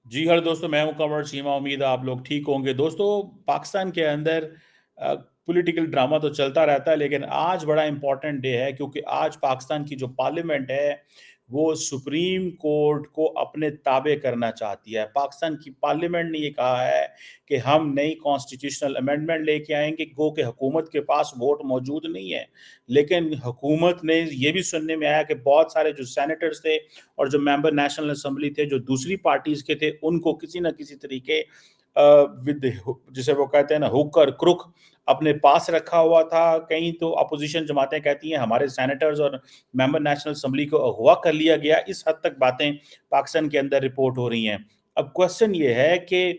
जी हर दोस्तों, मैं हूं कंवर चीमा। उम्मीद है आप लोग ठीक होंगे। दोस्तों, पाकिस्तान के अंदर पॉलिटिकल ड्रामा तो चलता रहता है, लेकिन आज बड़ा इंपॉर्टेंट डे है क्योंकि आज पाकिस्तान की जो पार्लियामेंट है वो सुप्रीम कोर्ट को अपने ताबे करना चाहती है। पाकिस्तान की पार्लियामेंट ने ये कहा है कि हम नई कॉन्स्टिट्यूशनल अमेंडमेंट लेके आएंगे। गो कि हुकूमत के पास वोट मौजूद नहीं है, लेकिन हुकूमत ने ये भी सुनने में आया कि बहुत सारे जो सेनेटर्स थे और जो मेंबर नेशनल असेंबली थे जो दूसरी पार्टीज के थे, उनको किसी ना किसी तरीके विद जिसे वो कहते हैं ना हुक और क्रुक अपने पास रखा हुआ था। कहीं तो अपोजिशन जमातें कहती हैं हमारे सेनेटर्स और मेंबर नेशनल असेंबली को अगवा कर लिया गया। इस हद तक बातें पाकिस्तान के अंदर रिपोर्ट हो रही हैं। अब क्वेश्चन ये है कि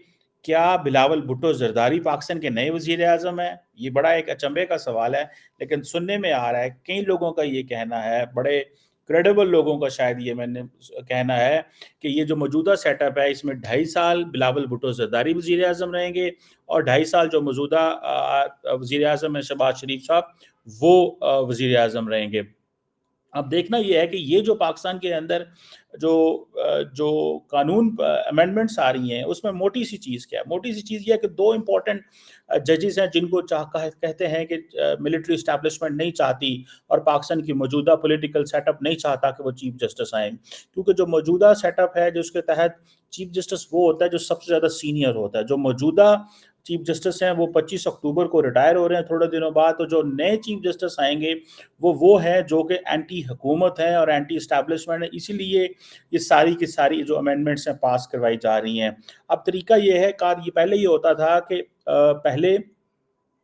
क्या बिलावल भुट्टो जरदारी पाकिस्तान के नए वजीर आजम है? ये बड़ा एक अचंभे का सवाल है, लेकिन सुनने में आ रहा है, कई लोगों का ये कहना है, बड़े क्रेडिबल लोगों का शायद ये मैंने कहना है कि ये जो मौजूदा सेटअप है इसमें 2.5 साल बिलावल भुट्टो जरदारी वजीर आजम रहेंगे और 2.5 साल जो मौजूदा वजीर आजम है शहबाज शरीफ साहब, वो वजीर आजम रहेंगे। अब देखना यह है कि ये जो पाकिस्तान के अंदर जो कानून अमेंडमेंट्स आ रही हैं उसमें मोटी सी चीज़ क्या है? मोटी सी चीज़ ये है कि दो इम्पोर्टेंट जजेस हैं जिनको कहते हैं कि मिलिट्री इस्टेब्लिशमेंट नहीं चाहती और पाकिस्तान की मौजूदा पॉलिटिकल सेटअप नहीं चाहता कि वो चीफ जस्टिस आए, क्योंकि जो मौजूदा सेटअप है जिसके तहत चीफ जस्टिस वो होता है जो सबसे ज़्यादा सीनियर होता है। जो मौजूदा चीफ जस्टिस हैं वो 25 अक्टूबर को रिटायर हो रहे हैं थोड़े दिनों बाद। तो जो नए चीफ जस्टिस आएंगे वो है जो कि एंटी हुकूमत है और एंटी इस्टेब्लिशमेंट है। इसीलिए ये सारी की सारी जो अमेंडमेंट्स हैं पास करवाई जा रही हैं। अब तरीका ये है, ये पहले ये होता था कि पहले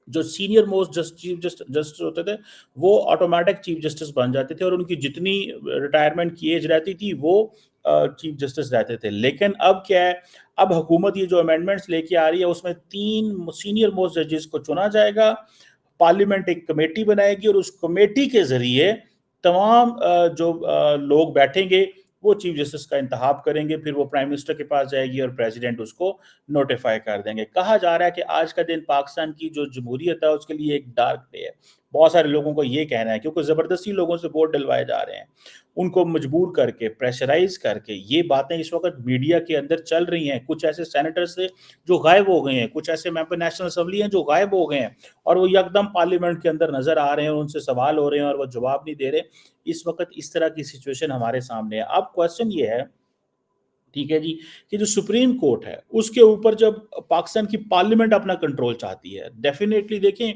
जो सीनियर मोस्ट चीफ जस्टिस होते थे वो ऑटोमेटिक चीफ जस्टिस बन जाते थे और उनकी जितनी रिटायरमेंट की एज रहती थी वो चीफ जस्टिस रहते थे। लेकिन अब क्या है, अब हुकूमत ये जो अमेंडमेंट्स लेके आ रही है उसमें 3 सीनियर मोस्ट जजेस को चुना जाएगा। पार्लियामेंट एक कमेटी बनाएगी और उस कमेटी के जरिए तमाम जो लोग बैठेंगे वो चीफ जस्टिस का इंतखाब करेंगे। फिर वो प्राइम मिनिस्टर के पास जाएगी और प्रेसिडेंट उसको नोटिफाई कर देंगे। कहा जा रहा है कि आज का दिन पाकिस्तान की जो जमहूरियत है उसके लिए एक डार्क डे है। बहुत सारे लोगों को ये कहना है क्योंकि ज़बरदस्ती लोगों से वोट डलवाए जा रहे हैं, उनको मजबूर करके, प्रेशराइज करके। ये बातें इस वक्त मीडिया के अंदर चल रही हैं। कुछ ऐसे सेनेटर्स थे जो गायब हो गए हैं, कुछ ऐसे मेंबर नेशनल असेंबली हैं जो गायब हो गए हैं और वो यकदम पार्लियामेंट के अंदर नजर आ रहे हैं, उनसे सवाल हो रहे हैं और वो जवाब नहीं दे रहे। इस वक्त इस तरह की सिचुएशन हमारे सामने है। अब क्वेश्चन ये है, ठीक है जी, कि जो सुप्रीम कोर्ट है उसके ऊपर जब पाकिस्तान की पार्लियामेंट अपना कंट्रोल चाहती है, डेफिनेटली देखें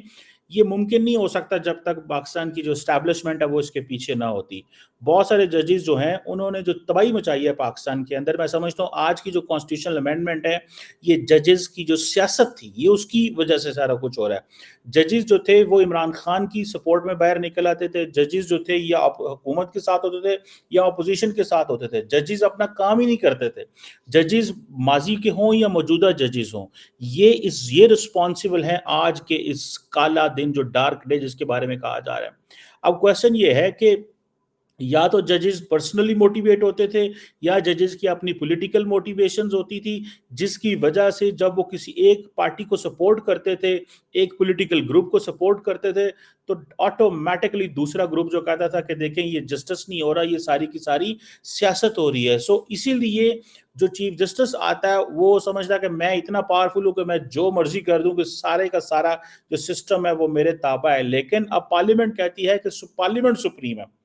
ये मुमकिन नहीं हो सकता जब तक पाकिस्तान की जो स्टैब्लिशमेंट है वो इसके पीछे ना होती। बहुत सारे जजेस जो हैं उन्होंने जो तबाही मचाई है पाकिस्तान के अंदर, मैं समझता हूँ आज की जो कॉन्स्टिट्यूशनल अमेंडमेंट है ये जजेस की जो सियासत थी ये उसकी वजह से सारा कुछ हो रहा है। जजेस जो थे वो इमरान खान की सपोर्ट में बाहर निकल आते थे। जजेस जो थे या हुकूमत के साथ होते थे या अपोजिशन के साथ होते थे। जजेस अपना काम ही नहीं करते थे। जजेस माजी के हों या मौजूदा जजेस हों, ये रिस्पॉन्सिबल हैं आज के इस काला दिन जो डार्क डे जिसके बारे में कहा जा रहा है। अब क्वेश्चन ये है कि या तो जजेस पर्सनली मोटिवेट होते थे या जजेस की अपनी पॉलिटिकल मोटिवेशंस होती थी, जिसकी वजह से जब वो किसी एक पार्टी को सपोर्ट करते थे, एक पॉलिटिकल ग्रुप को सपोर्ट करते थे, तो ऑटोमेटिकली दूसरा ग्रुप जो कहता था कि देखें ये जस्टिस नहीं हो रहा, ये सारी की सारी सियासत हो रही है। सो इसीलिए जो चीफ जस्टिस आता है वो समझता है कि मैं इतना पावरफुल हूं कि मैं जो मर्जी कर दूं, कि सारे का सारा जो सिस्टम है वो मेरे ताबा है। लेकिन अब पार्लियामेंट कहती है कि पार्लियामेंट सुप्रीम है।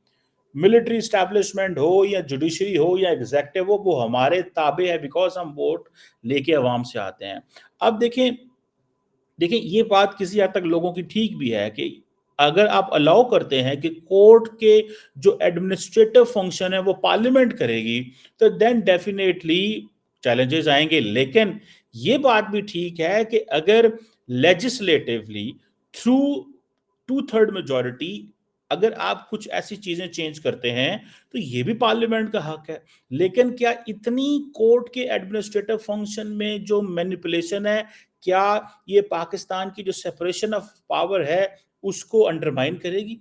मिलिट्री स्टैब्लिशमेंट हो या जुडिशरी हो या एग्जेक्टिव हो, वो हमारे ताबे है बिकॉज हम वोट लेके अवाम से आते हैं। अब देखें, ये बात किसी हद तक लोगों की ठीक भी है कि अगर आप अलाउ करते हैं कि कोर्ट के जो एडमिनिस्ट्रेटिव फंक्शन है वो पार्लियामेंट करेगी, तो देन डेफिनेटली चैलेंजेस आएंगे। लेकिन ये बात भी ठीक है कि अगर लेजिस्लेटिवली थ्रू 2/3 मेजोरिटी अगर आप कुछ ऐसी चीजें चेंज करते हैं तो ये भी पार्लियामेंट का हक है। लेकिन क्या इतनी कोर्ट के एडमिनिस्ट्रेटिव फंक्शन में जो मैनिपुलेशन है, क्या ये पाकिस्तान की जो सेपरेशन ऑफ पावर है उसको अंडरमाइन करेगी?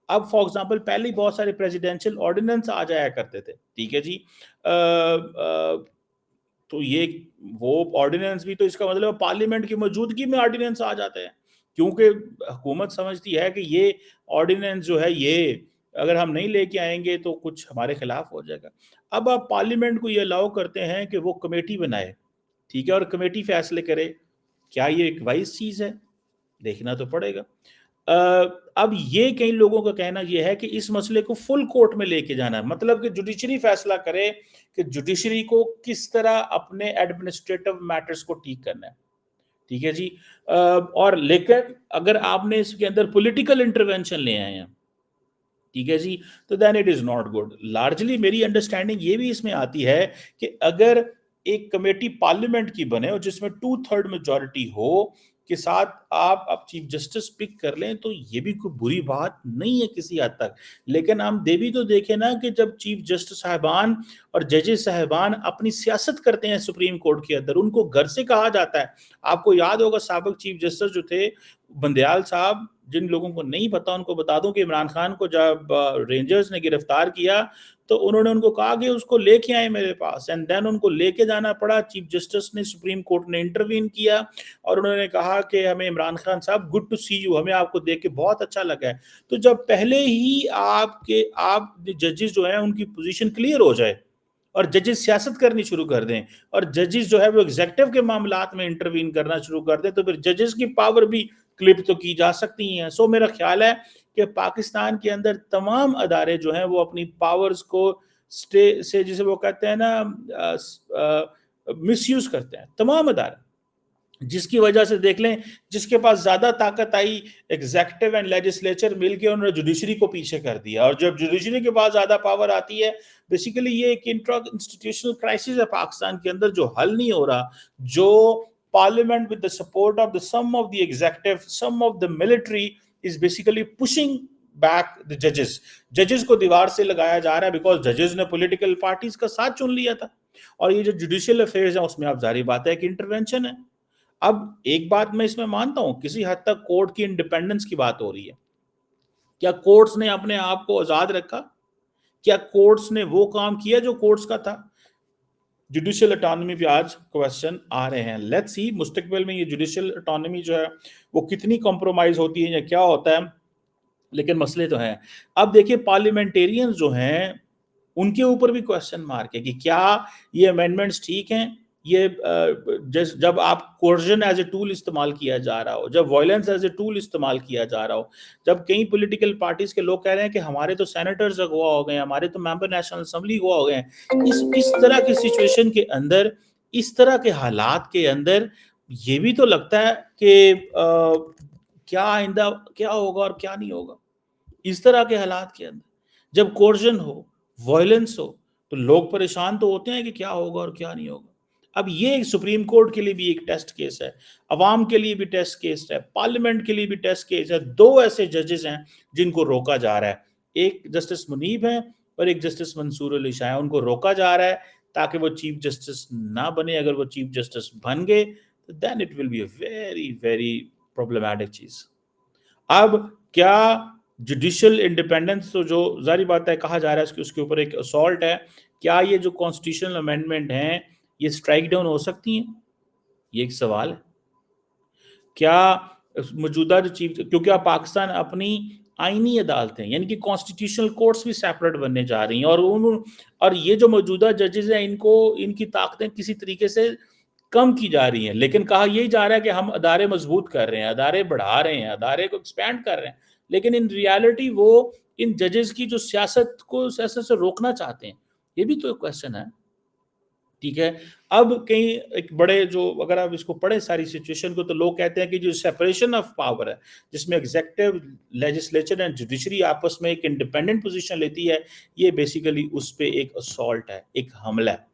अब फॉर एग्जांपल पहले ही बहुत सारे प्रेसिडेंशियल ऑर्डिनेंस आ जाया करते थे, ठीक है जी। तो ये वो ऑर्डिनेंस भी, तो इसका मतलब पार्लियामेंट की मौजूदगी में ऑर्डिनेंस आ जाते हैं, क्योंकि हुकूमत समझती है कि ये ऑर्डिनेंस जो है ये اگر ہم نہیں لے کے آئیں گے تو کچھ ہمارے خلاف ہو جائے گا۔ اب آپ پارلیمنٹ کو یہ الاؤ کرتے ہیں کہ وہ کمیٹی بنائے، ٹھیک ہے، اور کمیٹی فیصلے کرے، کیا یہ ایک وائز چیز ہے؟ دیکھنا تو پڑے گا۔ اب یہ کئی لوگوں کا کہنا یہ ہے کہ اس مسئلے کو فل کورٹ میں لے کے جانا ہے، مطلب کہ جوڈیشری فیصلہ کرے کہ جوڈیشری کو کس طرح اپنے ایڈمنسٹریٹو میٹرز کو ٹھیک کرنا ہے، ٹھیک ہے جی۔ اور لیکن اگر آپ نے اس کے اندر پولیٹیکل انٹرونشن لے آئے ہیں، ٹھیک ہے جی، تو then it is not good. Largely میری انڈرسٹینڈنگ یہ بھی اس میں آتی ہے کہ اگر ایک کمیٹی پارلیمنٹ کی بنے اور جس میں 2/3 میجورٹی ہو کے ساتھ آپ اب چیف جسٹس پک کر لیں تو یہ بھی کوئی بری بات نہیں ہے کسی حد تک، لیکن ہم دے بھی تو دیکھیں نا کہ جب چیف جسٹس صاحبان اور ججز صاحبان اپنی سیاست کرتے ہیں سپریم کورٹ کے اندر، ان کو گھر سے کہا جاتا ہے۔ آپ کو یاد ہوگا سابق چیف جسٹس جو تھے بندیال صاحب، جن لوگوں کو نہیں پتا ان کو بتا دوں کہ عمران خان کو جب رینجرز نے گرفتار کیا تو انہوں نے ان کو کہا کہ اس کو لے کے آئے میرے پاس، اینڈ دین ان کو لے کے جانا پڑا۔ چیف جسٹس نے، سپریم کورٹ نے انٹروین کیا اور انہوں نے کہا کہ ہمیں عمران خان صاحب گڈ ٹو سی یو، ہمیں آپ کو دیکھ کے بہت اچھا لگا ہے۔ تو جب پہلے ہی آپ ججز جو ہیں ان کی پوزیشن کلیئر ہو جائے اور ججز سیاست کرنی شروع کر دیں اور ججز جو ہے وہ ایگزیکٹو کے معاملات میں انٹروین کرنا شروع کر دیں تو پھر ججز کی پاور بھی کلپ تو کی جا سکتی ہیں۔ سو میرا خیال ہے کہ پاکستان کے اندر تمام ادارے جو ہیں وہ اپنی پاورز کو سے جسے وہ کہتے ہیں نا مس یوز کرتے ہیں، تمام ادارے، جس کی وجہ سے دیکھ لیں جس کے پاس زیادہ طاقت آئی ایگزیکٹو اینڈ لیجسلیچر مل کے انہوں نے جوڈیشری کو پیچھے کر دیا، اور جب جوڈیشری کے پاس زیادہ پاور آتی ہے بیسیکلی یہ ایک انٹرا انسٹیٹیوشنل کرائسس ہے پاکستان کے اندر جو حل نہیں ہو رہا، جو parliament with the support of the some of the executive, some of the military is basically pushing back the judges. ججز کو دیوار سے لگایا جا رہا ہے بیکاز ججز نے پولیٹیکل پارٹیز کا ساتھ چن لیا تھا، اور یہ جو جوڈیشل افیئرز ہیں اس میں اب ظاہری بات ہے کہ انٹرونشن ہے۔ اب ایک بات میں اس میں مانتا ہوں، کسی حد تک کورٹ کی انڈیپینڈنس کی بات ہو رہی ہے، کیا کورٹس نے اپنے آپ کو آزاد رکھا؟ کیا کورٹس نے وہ کام کیا جو کورٹس کا تھا؟ جوڈیشل اٹانومی پہ آج کویسچن آ رہے ہیں۔ لیٹس سی مستقبل میں یہ جوڈیشل اٹانومی جو ہے وہ کتنی کمپرومائز ہوتی ہے یا کیا ہوتا ہے، لیکن مسئلے تو ہیں۔ اب دیکھیں پارلیمنٹیرینز جو ہیں ان کے اوپر بھی کویسچن مارک ہے کہ کیا یہ امینڈمنٹس ٹھیک ہیں؟ یہ جب آپ کورژن ایز اے ٹول استعمال کیا جا رہا ہو، جب وائلنس ایز اے ٹول استعمال کیا جا رہا ہو، جب کئی پولیٹیکل پارٹیز کے لوگ کہہ رہے ہیں کہ ہمارے تو سینیٹرز اغوا ہو گئے ہیں، ہمارے تو ممبر نیشنل اسمبلی اغوا ہو گئے ہیں، اس طرح کی سچویشن کے اندر، اس طرح کے حالات کے اندر یہ بھی تو لگتا ہے کہ کیا آئندہ کیا ہوگا اور کیا نہیں ہوگا اس طرح کے حالات کے اندر۔ جب کورژن ہو، وائلنس ہو، تو لوگ پریشان تو ہوتے ہیں کہ کیا ہوگا اور کیا نہیں ہوگا۔ اب یہ سپریم کورٹ کے لیے بھی ایک ٹیسٹ کیس ہے، عوام کے لیے بھی ٹیسٹ کیس ہے، پارلیمنٹ کے لیے بھی ٹیسٹ کیس ہے۔ دو ایسے ججز ہیں جن کو روکا جا رہا ہے، ایک جسٹس منیب ہیں اور ایک جسٹس منصور علی شاہ ہیں، ان کو روکا جا رہا ہے تاکہ وہ چیف جسٹس نہ بنے۔ اگر وہ چیف جسٹس بن گئے تو then it will be a very very problematic چیز۔ اب کیا جوڈیشل انڈیپینڈنس تو جو ظاہری بات ہے کہا جا رہا ہے اس کے اوپر ایک اسالٹ ہے، کیا یہ جو کانسٹیٹیوشنل امینڈمنٹ ہیں یہ سٹرائک ڈاؤن ہو سکتی ہیں؟ یہ ایک سوال ہے۔ کیا موجودہ جو چیف، کیونکہ اب پاکستان اپنی آئینی عدالتیں یعنی کہ کانسٹیٹیوشنل کورٹس بھی سیپریٹ بننے جا رہی ہیں، اور یہ جو موجودہ ججز ہیں ان کی طاقتیں کسی طریقے سے کم کی جا رہی ہیں، لیکن کہا یہی جا رہا ہے کہ ہم ادارے مضبوط کر رہے ہیں، ادارے بڑھا رہے ہیں، ادارے کو ایکسپینڈ کر رہے ہیں، لیکن ان ریالٹی وہ ان ججز کی جو سیاست سے روکنا چاہتے ہیں۔ یہ بھی تو ایک کویسچن ہے، ٹھیک ہے۔ اب کہیں ایک بڑے جو اگر آپ اس کو پڑھیں ساری سچویشن کو تو لوگ کہتے ہیں کہ جو سیپریشن آف پاور ہے جس میں ایگزیکٹو، لیجسلیچر اینڈ جوڈیشری آپس میں ایک انڈیپینڈنٹ پوزیشن لیتی ہے، یہ بیسیکلی اس پہ ایک اسالٹ ہے، ایک حملہ ہے،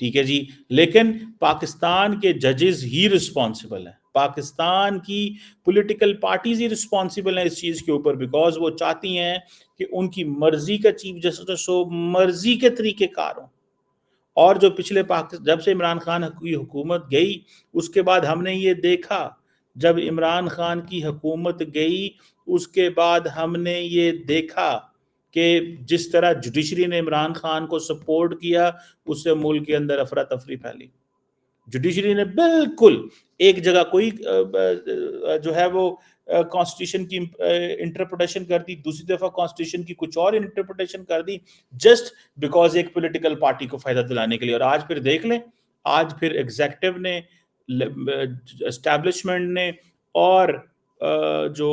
ٹھیک ہے جی۔ لیکن پاکستان کے ججز ہی رسپانسبل ہیں، پاکستان کی پولیٹیکل پارٹیز ہی رسپانسبل ہیں اس چیز کے اوپر، بیکاز وہ چاہتی ہیں کہ ان کی مرضی کا چیف جسٹس ہو، مرضی کے طریقے کار ہوں۔ اور جو پچھلے جب سے عمران خان کی حکومت گئی اس کے بعد ہم نے یہ دیکھا، جب عمران خان کی حکومت گئی اس کے بعد ہم نے یہ دیکھا کہ جس طرح جوڈیشری نے عمران خان کو سپورٹ کیا اس سے ملک کے اندر افراتفری پھیلی۔ جوڈیشری نے بالکل ایک جگہ کوئی جو ہے وہ कॉन्स्टिट्यूशन की इंटरप्रिटेशन कर दी, दूसरी दफा कॉन्स्टिट्यूशन की कुछ और इंटरप्रिटेशन कर दी, जस्ट बिकॉज एक पॉलिटिकल पार्टी को फायदा दिलाने के लिए। और आज फिर देख लें, आज फिर एग्जीक्यूटिव ने, एस्टैब्लिशमेंट ने और जो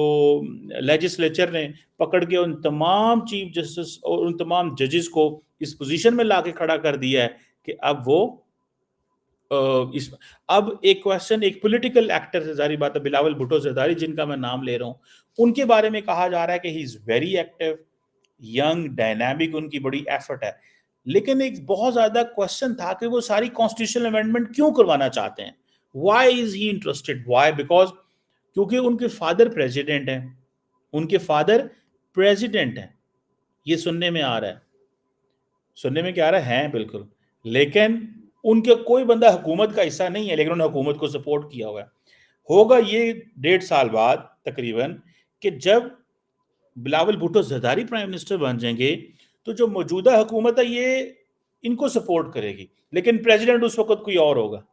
लेजिस्लेचर ने पकड़ के उन तमाम चीफ जस्टिस और उन तमाम जजेस को इस पोजीशन में लाके खड़ा कर दिया है कि अब वो इस अब एक क्वेश्चन, एक पॉलिटिकल एक्टर से, जारी बात है बिलावल भुट्टो जरदारी जिनका मैं नाम ले रहा हूं, उनके बारे में कहा जा रहा है कि he is very active, young, dynamic, उनकी बड़ी एफर्ट है। लेकिन एक बहुत ज्यादा क्वेश्चन था कि वो सारी कॉन्स्टिट्यूशनल अमेंडमेंट क्यों करवाना चाहते हैं, why is he interested, why, because क्योंकि उनके फादर प्रेसिडेंट हैं, उनके फादर प्रेसिडेंट हैं, ये सुनने में आ रहा है, सुनने में क्या आ रहा है बिल्कुल, लेकिन उनके कोई बंदा हुकूमत का हिस्सा नहीं है, लेकिन उन्होंने हुकूमत को सपोर्ट किया हुआ है। होगा ये 1.5 साल बाद तकरीबन कि जब बिलावल भुट्टो जरदारी प्राइम मिनिस्टर बन जाएंगे तो जो मौजूदा हुकूमत है ये इनको सपोर्ट करेगी, लेकिन प्रेसिडेंट उस वक्त कोई और होगा,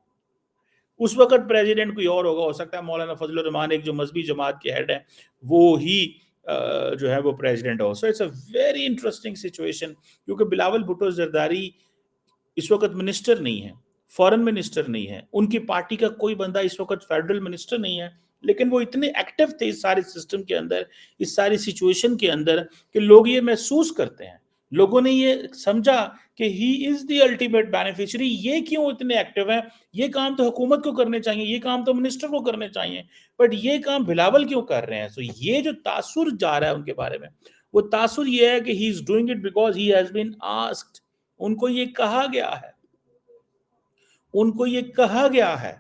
उस वक्त प्रेसिडेंट कोई और होगा। हो सकता है मौलाना फजलुर रहमान एक जो मजहबी जमात के हेड है वो ही जो है वो प्रेसिडेंट हो। So it's a very interesting situation, क्योंकि बिलावल भुट्टो जरदारी इस वक्त मिनिस्टर नहीं है, फॉरेन मिनिस्टर नहीं है, उनकी पार्टी का कोई बंदा इस वक्त फेडरल मिनिस्टर नहीं है, लेकिन वो इतने एक्टिव थे इस सारे सिस्टम के अंदर, इस सारी सिचुएशन के अंदर, कि लोग ये महसूस करते हैं, लोगों ने ये समझा कि he is the ultimate beneficiary. ये क्यों इतने एक्टिव हैं, ये काम तो हुकूमत को करने चाहिए, ये काम तो मिनिस्टर को करने चाहिए, बट ये काम बिलावल क्यों कर रहे हैं। सो ये जो तासुर जा रहा है उनके बारे में, वो तासुर ये है कि he is doing it because he has been asked, उनको ये कहा गया है, उनको ये कहा गया है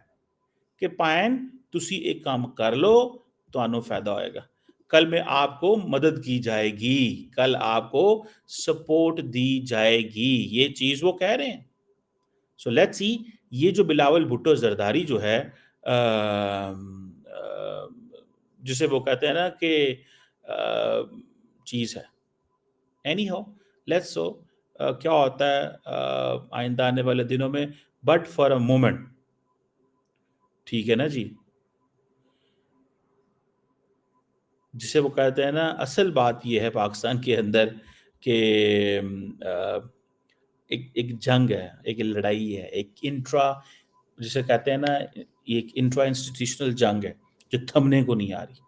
कि पायन तुसी एक काम कर लो, तो फायदा होएगा, कल में आपको मदद की जाएगी, कल आपको सपोर्ट दी जाएगी, ये चीज वो कह रहे हैं। सो लेट्स सी, ये जो बिलावल भुट्टो जरदारी जो है जिसे वो कहते हैं ना कि चीज है, एनी हाउ लेट्स सो क्या होता है आइंदा आने वाले दिनों में, बट फॉर अ मोमेंट, ठीक है ना जी, जिसे वो कहते हैं ना, असल बात ये है पाकिस्तान के अंदर कि एक जंग है, एक लड़ाई है, एक इंट्रा, जिसे कहते हैं ना, एक इंट्रा इंस्टीट्यूशनल जंग है जो थमने को नहीं आ रही,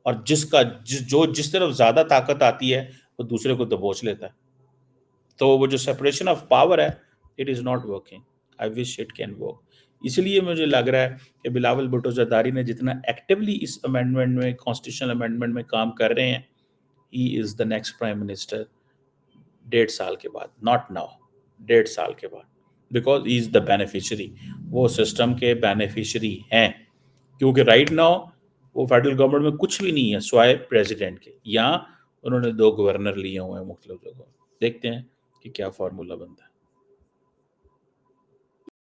और जो जिस तरफ ज्यादा ताकत आती है वो दूसरे को दबोच लेता है। तो वो जो सेपरेशन ऑफ पावर है, it is not working, I wish it can work. इसलिए मुझे लग रहा है कि बिलावल भुट्टो जरदारी ने जितना एक्टिवली इस अमेंडमेंट में, कॉन्स्टिट्यूशनल अमेंडमेंट में काम कर रहे हैं, he is the next prime minister 1.5 साल के बाद, नॉट नाउ, 1.5 साल के बाद, because he is the beneficiary, वो सिस्टम के बेनिफिशियरी हैं, क्योंकि राइट नाउ वो फेडरल गवर्नमेंट में कुछ भी नहीं है स्वाय प्रेसिडेंट के, यहाँ उन्होंने 2 गवर्नर लिए हुए हैं मुख्तलिफ जगहों। देखते हैं कि क्या फॉर्मूला बनता है।